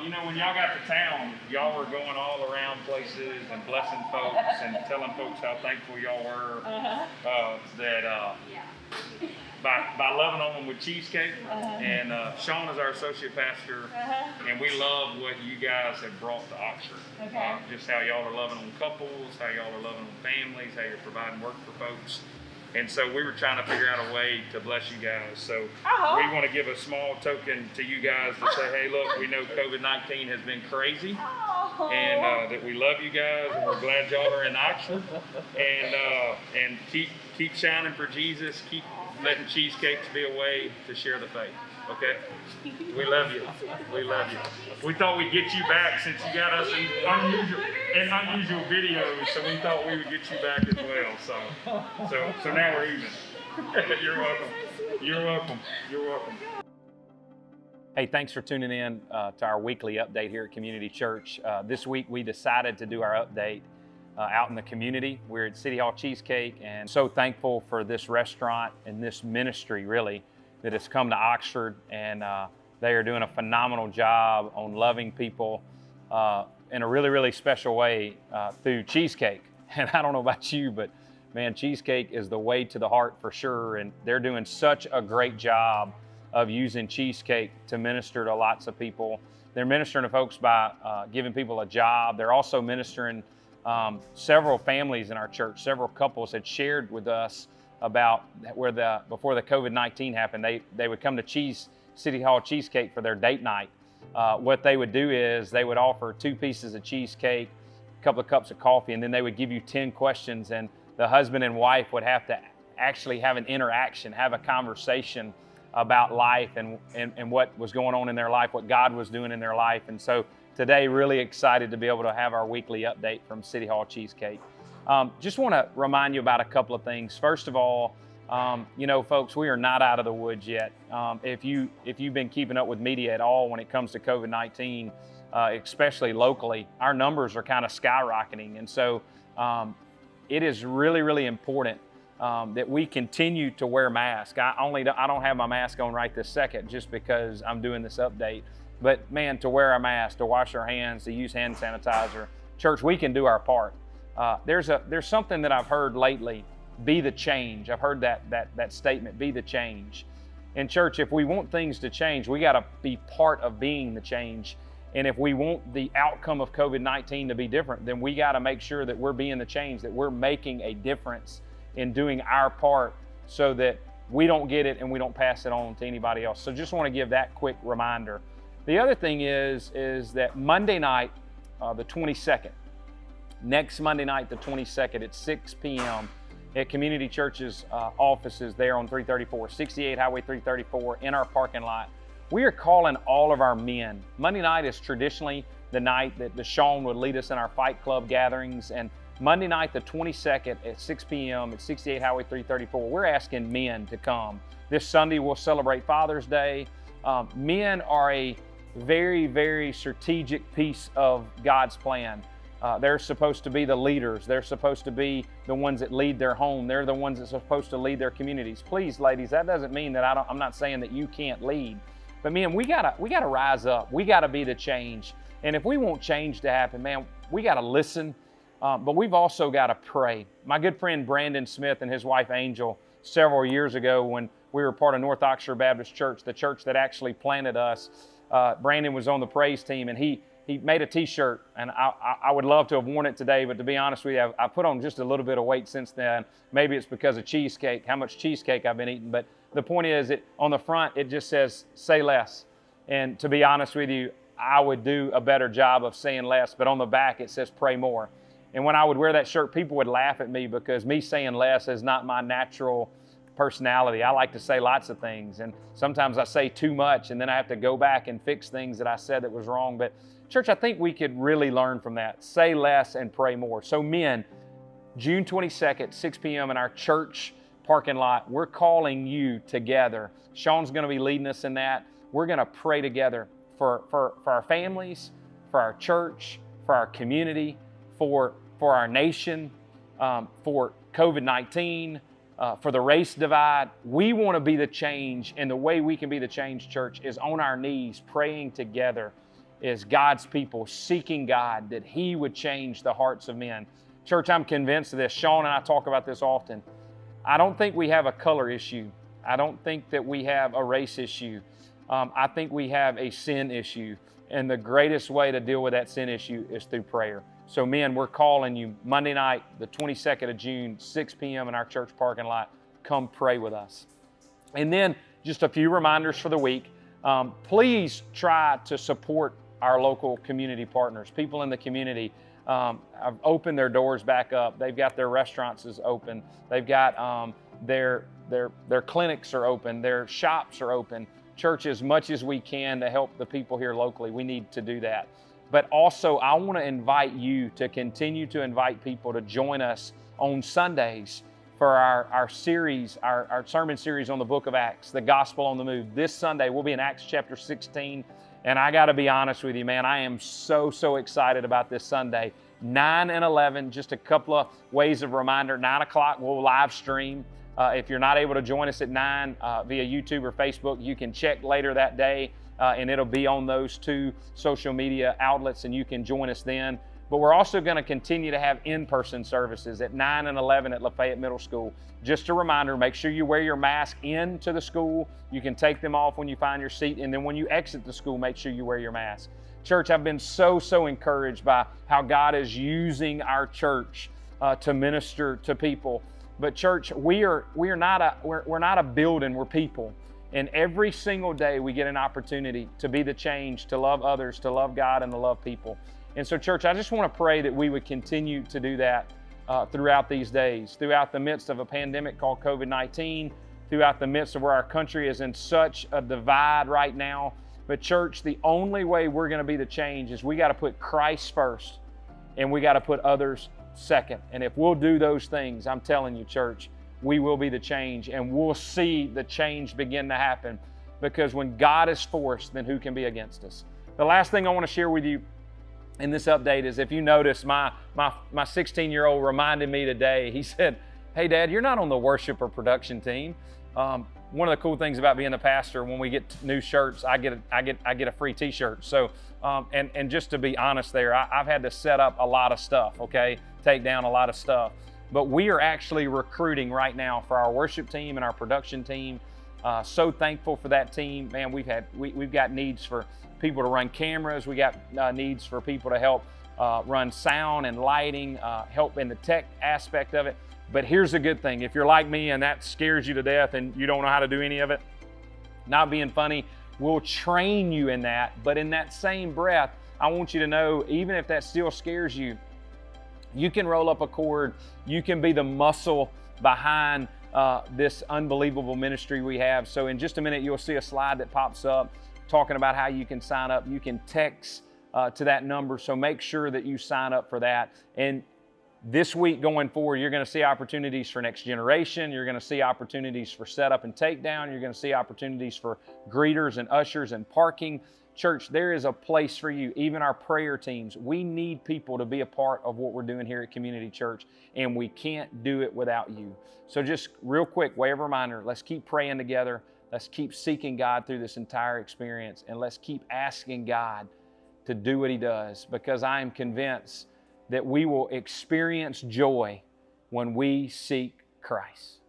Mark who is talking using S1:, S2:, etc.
S1: when y'all got to town, y'all were going all around places and blessing folks and telling folks how thankful y'all were by loving on them with cheesecake. And Sean is our associate pastor, and we love what you guys have brought to Oxford. Just how y'all are loving on couples, how y'all are loving on families, how you're providing work for folks. And so we were trying to figure out a way to bless you guys. So we want to give a small token to you guys to say, hey, look, we know COVID-19 has been crazy, and that we love you guys, and we're glad y'all are in Oxford. And keep shining for Jesus. Keep letting cheesecakes be a way to share the faith. Okay? We love you. We love you. We thought we'd get you back since you got us in unusual videos, so we thought we would get you back as well. So now we're even. You're welcome. You're welcome. You're welcome. Hey, thanks for tuning in to our weekly update here at Community Church. This week we decided to do our update out in the community. We're at City Hall Cheesecake, and so thankful for this restaurant and this ministry, really, that has come to Oxford, and they are doing a phenomenal job on loving people in a really, really special way through cheesecake. And I don't know about you, but man, cheesecake is the way to the heart for sure, and they're doing such a great job of using cheesecake to minister to lots of people. They're ministering to folks by giving people a job. They're also ministering several families in our church. Several couples had shared with us about where before the COVID-19 happened, they would come to City Hall Cheesecake for their date night. What they would do is they would offer 2 pieces of cheesecake, a couple of cups of coffee, and then they would give you 10 questions, and the husband and wife would have to actually have an interaction, have a conversation about life and what was going on in their life, what God was doing in their life. And so today, really excited to be able to have our weekly update from City Hall Cheesecake. Just want to remind you about a couple of things. First of all, folks, we are not out of the woods yet. If you've been keeping up with media at all when it comes to COVID-19, especially locally, our numbers are kind of skyrocketing. And so it is really, really important that we continue to wear masks. I don't have my mask on right this second just because I'm doing this update. But man, to wear a mask, to wash our hands, to use hand sanitizer. Church, we can do our part. There's something that I've heard lately, be the change. I've heard that statement, be the change. In church, if we want things to change, we got to be part of being the change. And if we want the outcome of COVID-19 to be different, then we got to make sure that we're being the change, that we're making a difference in doing our part so that we don't get it and we don't pass it on to anybody else. So just want to give that quick reminder. The other thing is that Monday night, the 22nd, next Monday night, the 22nd at 6 p.m. at Community Church's offices there on 334, 68 Highway 334 in our parking lot. We are calling all of our men. Monday night is traditionally the night that Deshaun would lead us in our Fight Club gatherings, and Monday night, the 22nd at 6 p.m. at 68 Highway 334, we're asking men to come. This Sunday, we'll celebrate Father's Day. Men are a very, very strategic piece of God's plan. They're supposed to be the leaders. They're supposed to be the ones that lead their home. They're the ones that are supposed to lead their communities. Please, ladies, that doesn't mean that I'm not saying that you can't lead. But man, we gotta rise up. We gotta be the change. And if we want change to happen, man, we gotta listen. But we've also got to pray. My good friend Brandon Smith and his wife Angel, several years ago when we were part of North Oxford Baptist Church, the church that actually planted us, Brandon was on the praise team, and he made a t-shirt, and I would love to have worn it today, but to be honest with you, I put on just a little bit of weight since then. Maybe it's because of cheesecake, how much cheesecake I've been eating, but the point is, on the front, it just says, say less. And to be honest with you, I would do a better job of saying less, but on the back, it says pray more. And when I would wear that shirt, people would laugh at me because me saying less is not my natural personality. I like to say lots of things, and sometimes I say too much, and then I have to go back and fix things that I said that was wrong. But church, I think we could really learn from that. Say less and pray more. So men, June 22nd, 6 p.m. in our church parking lot, we're calling you together. Sean's going to be leading us in that. We're going to pray together for our families, for our church, for our community, for our nation, for COVID-19, for the race divide. We want to be the change, and the way we can be the change, church, is on our knees praying together.
S2: is God's people seeking God, that He would change the hearts of men. Church, I'm convinced of this. Sean and I talk about this often. I don't think we have a color issue. I don't think that we have a race issue. I think we have a sin issue. And the greatest way to deal with that sin issue is through prayer. So men, we're calling you Monday night, the 22nd of June, 6 p.m. in our church parking lot. Come pray with us. And then just a few reminders for the week. Please try to support our local community partners. People in the community have opened their doors back up. They've got their restaurants is open. They've got their clinics are open. Their shops are open. Church, as much as we can to help the people here locally, we need to do that. But also, I want to invite you to continue to invite people to join us on Sundays for our series, our sermon series on the book of Acts, the Gospel on the Move. This Sunday, we'll be in Acts chapter 16. And I got to be honest with you, man, I am so excited about this Sunday. 9 and 11, just a couple of ways of reminder. 9 o'clock, we'll live stream. If you're not able to join us at 9 via YouTube or Facebook, you can check later that day, and it'll be on those two social media outlets, and you can join us then. But we're also going to continue to have in-person services at 9 and 11 at Lafayette Middle School. Just a reminder, make sure you wear your mask into the school. You can take them off when you find your seat, and then when you exit the school, make sure you wear your mask. Church, I've been so encouraged by how God is using our church to minister to people. But church, we're not a building, we're people. And every single day we get an opportunity to be the change, to love others, to love God, and to love people. And so church, I just want to pray that we would continue to do that throughout these days, throughout the midst of a pandemic called COVID-19, throughout the midst of where our country is in such a divide right now. But church, the only way we're going to be the change is we got to put Christ first, and we got to put others second. And if we'll do those things, I'm telling you, church, we will be the change, and we'll see the change begin to happen, because when God is for us, then who can be against us? The last thing I want to share with you in this update is, if you notice, my 16-year-old reminded me today. He said, "Hey Dad, you're not on the worship or production team." One of the cool things about being the pastor, when we get new shirts, I get a free T-shirt. So, and just to be honest, I've had to set up a lot of stuff. Okay, take down a lot of stuff. But we are actually recruiting right now for our worship team and our production team. So thankful for that team, man. We've got needs for people to run cameras. We got needs for people to help run sound and lighting, help in the tech aspect of it. But here's the good thing. If you're like me and that scares you to death and you don't know how to do any of it, not being funny, we'll train you in that. But in that same breath, I want you to know, even if that still scares you, you can roll up a cord. You can be the muscle behind this unbelievable ministry we have. So in just a minute, you'll see a slide that pops up talking about how you can sign up. You can text to that number. So make sure that you sign up for that. And this week going forward, you're going to see opportunities for Next Generation. You're going to see opportunities for setup and takedown. You're going to see opportunities for greeters and ushers and parking. Church, there is a place for you. Even our prayer teams, we need people to be a part of what we're doing here at Community Church, and we can't do it without you. So just real quick, way of reminder, let's keep praying together. Let's keep seeking God through this entire experience, and let's keep asking God to do what He does, because I am convinced that we will experience joy when we seek Christ.